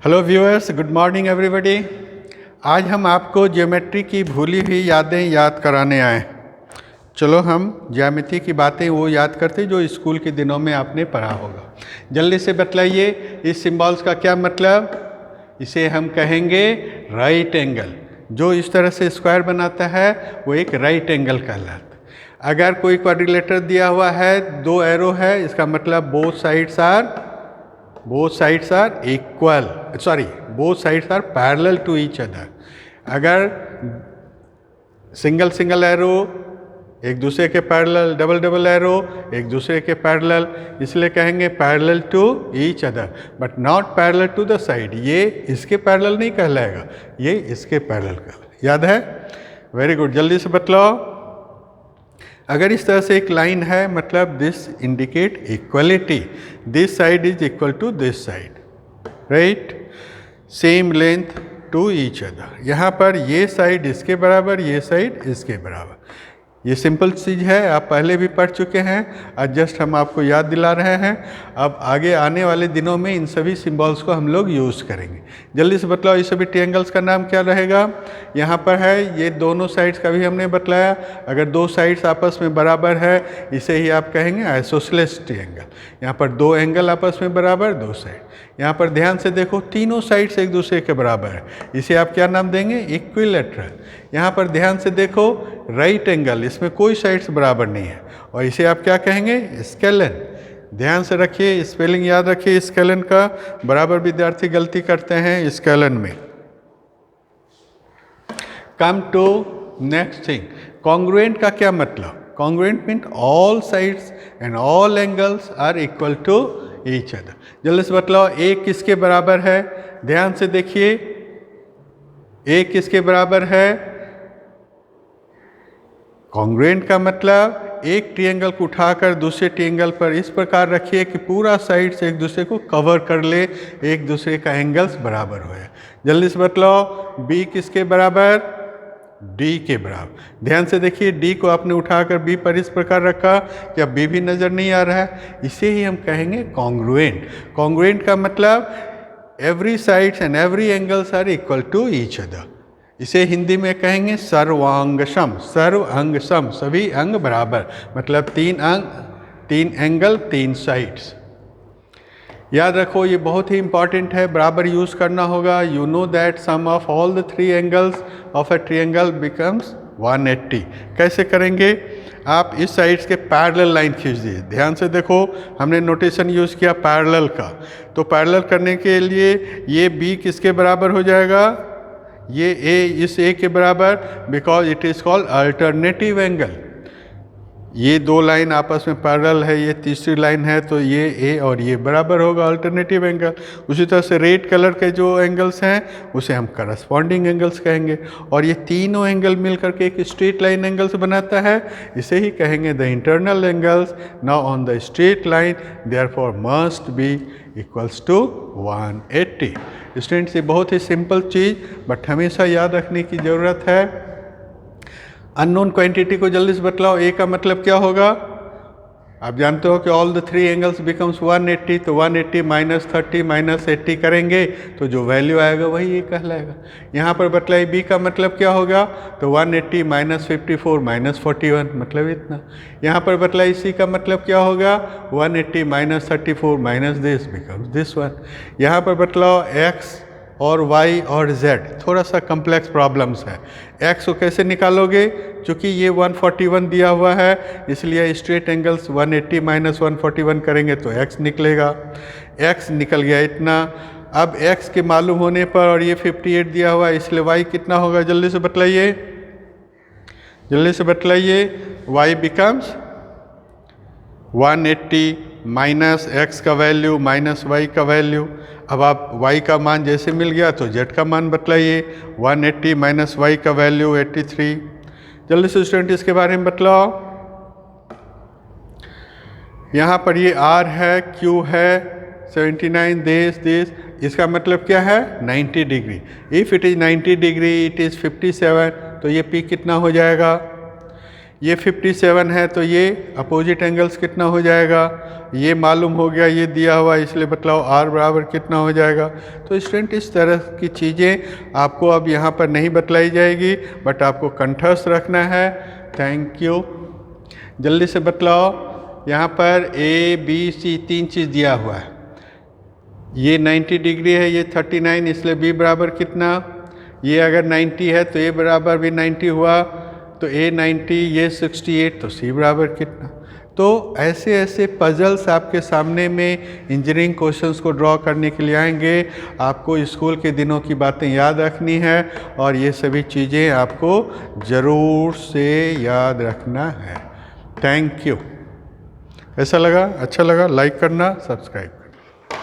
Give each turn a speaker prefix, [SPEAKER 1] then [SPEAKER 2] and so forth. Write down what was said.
[SPEAKER 1] Hello viewers, good morning everybody. आज हम आपको ज्योमेट्री की भूली हुई यादें याद कराने आए। चलो हम ज्यामिति की बातें वो याद करते जो स्कूल के दिनों में आपने पढ़ा होगा। जल्दी से बतलाइए, इस सिंबल्स का क्या मतलब? इसे हम कहेंगे राइट एंगल। जो इस तरह से स्क्वायर बनाता है वो एक राइट एंगल कहलाता है। अगर कोई क्वाड्रिलेटर दिया हुआ है, दो एरो है, इसका मतलब both sides are equal, both sides are parallel to each other. अगर सिंगल एरो एक दूसरे के पैरेलल, डबल एरो एक दूसरे के पैरेलल, इसलिए कहेंगे parallel to each other, but not parallel to the side. ये इसके पैरेलल नहीं कहलाएगा, ये इसके पैरेलल कहलाएगा। याद है? वेरी गुड, जल्दी से बतलाओ। अगर इस तरह से एक लाइन है, मतलब this indicate equality, this side is equal to this side, right? Same length to each other. यहाँ पर ये साइड इसके बराबर, ये साइड इसके बराबर। ये सिंपल चीज़ है, आप पहले भी पढ़ चुके हैं, आज जस्ट हम आपको याद दिला रहे हैं। अब आगे आने वाले दिनों में इन सभी सिंबल्स को हम लोग यूज़ करेंगे। जल्दी से बतलाओ, ये सभी ट्रायंगल्स का नाम क्या रहेगा? यहाँ पर है, ये दोनों साइड्स का भी हमने बतलाया। अगर दो साइड्स आपस में बराबर है, इसे ही आप कहेंगे आइसोसेलेस ट्रायंगल। यहाँ पर दो एंगल आपस में बराबर, दो साइड। यहाँ पर ध्यान से देखो, तीनों साइड्स एक दूसरे के बराबर है, इसे आप क्या नाम देंगे? इक्विलैटरल। यहाँ पर ध्यान से देखो, राइट एंगल, इसमें कोई साइड्स बराबर नहीं है, और इसे आप क्या कहेंगे? स्केलन। ध्यान से रखिए, स्पेलिंग याद रखिए स्केलन का, बराबर विद्यार्थी गलती करते हैं स्केलन में। Come to next thing, congruent का क्या मतलब? Congruent mean all sides and all angles are equal to each other. जल्दी से बतलाओ, एक किसके बराबर है? ध्यान से देखिए, एक किसके बराबर है? कॉन्ग्रुएंट का मतलब एक ट्रायंगल को उठाकर दूसरे ट्रायंगल पर इस प्रकार रखिए कि पूरा साइड से एक दूसरे को कवर कर ले, एक दूसरे का एंगल्स बराबर हो। जल्दी से बतलाओ, बी किसके बराबर? डी के बराबर। ध्यान से देखिए, डी को आपने उठाकर बी पर इस प्रकार रखा कि अब बी भी नज़र नहीं आ रहा है, इसे ही हम कहेंगे कॉन्ग्रुएंट। कॉन्ग्रुएंट का मतलब every sides and every angles are equal to each other. इसे हिंदी में कहेंगे सर्वांग सम। सर्व अंग सम, सभी अंग बराबर, मतलब तीन अंग, तीन एंगल, तीन साइड्स। याद रखो, ये बहुत ही इंपॉर्टेंट है, बराबर यूज़ करना होगा। You know that sum of all the three angles of a triangle becomes 180। कैसे करेंगे? आप इस साइड्स के पैरेलल लाइन खींच दीजिए। ध्यान से देखो, हमने नोटेशन यूज़ किया पैरेलल का, तो पैरेलल करने के लिए ये बी किसके बराबर हो जाएगा? ये ए इस ए के बराबर, because it is called alternative angle. ये दो लाइन आपस में पैरेलल है, ये तीसरी लाइन है, तो ये ए और ये बराबर होगा, अल्टरनेटिव एंगल। उसी तरह से रेड कलर के जो एंगल्स हैं उसे हम करस्पॉन्डिंग एंगल्स कहेंगे, और ये तीनों एंगल मिलकर के एक स्ट्रेट लाइन एंगल्स बनाता है, इसे ही कहेंगे the internal angles. Now on the straight line therefore must be equals to 180। Students, ये बहुत ही सिंपल चीज़, बट हमेशा याद रखने की ज़रूरत है। अननोन क्वांटिटी को जल्दी से बतलाओ, ए का मतलब क्या होगा? आप जानते हो कि all the three angles becomes 180, तो 180 माइनस 30 माइनस 80 करेंगे तो जो वैल्यू आएगा वही ए कहलाएगा। यहाँ पर बतलाइए, बी का मतलब क्या होगा? तो 180 माइनस 54 माइनस 41, मतलब इतना। यहाँ पर बतलाइए, सी का मतलब क्या होगा? 180 minus 34 minus this becomes this one. यहाँ पर बतलाओ, एक्स और y और z, थोड़ा सा कम्प्लेक्स प्रॉब्लम्स है। x को कैसे निकालोगे? चूँकि ये 141 दिया हुआ है, इसलिए स्ट्रेट एंगल्स 180 माइनस 141 करेंगे तो x निकलेगा। x निकल गया इतना। अब x के मालूम होने पर, और ये 58 दिया हुआ है, इसलिए y कितना होगा? जल्दी से बतलाइए, जल्दी से बतलाइए। y बिकम्स 180 माइनस x का वैल्यू माइनस y का वैल्यू। अब आप y का मान जैसे मिल गया तो z का मान बतलाइए। 180 माइनस y का वैल्यू 83। जल्दी से स्टूडेंट इसके बारे में बतलाओ। यहाँ पर ये r है, q है, 79, this, इसका मतलब क्या है? 90 degree. If it is 90 degree, it is 57, तो ये p कितना हो जाएगा? ये 57 है तो ये अपोजिट एंगल्स कितना हो जाएगा, ये मालूम हो गया, ये दिया हुआ इसलिए बतलाओ r बराबर कितना हो जाएगा। तो स्टूडेंट इस तरह की चीज़ें आपको अब यहाँ पर नहीं बतलाई जाएगी, बट आपको कंठस्थ रखना है। Thank you. जल्दी से बतलाओ, यहाँ पर A B C 3 चीज़ दिया हुआ है। ये 90 डिग्री है, ये 39, इसलिए B बराबर कितना, ये अगर 90 है तो A बराबर भी 90 हुआ, तो A 90, ये 68, तो C बराबर कितना। तो ऐसे ऐसे पजल्स आपके सामने में इंजीनियरिंग क्वेश्चंस को ड्रॉ करने के लिए आएंगे। आपको स्कूल के दिनों की बातें याद रखनी है और ये सभी चीज़ें आपको ज़रूर से याद रखना है। Thank you. ऐसा लगा, अच्छा लगा, लाइक करना, सब्सक्राइब।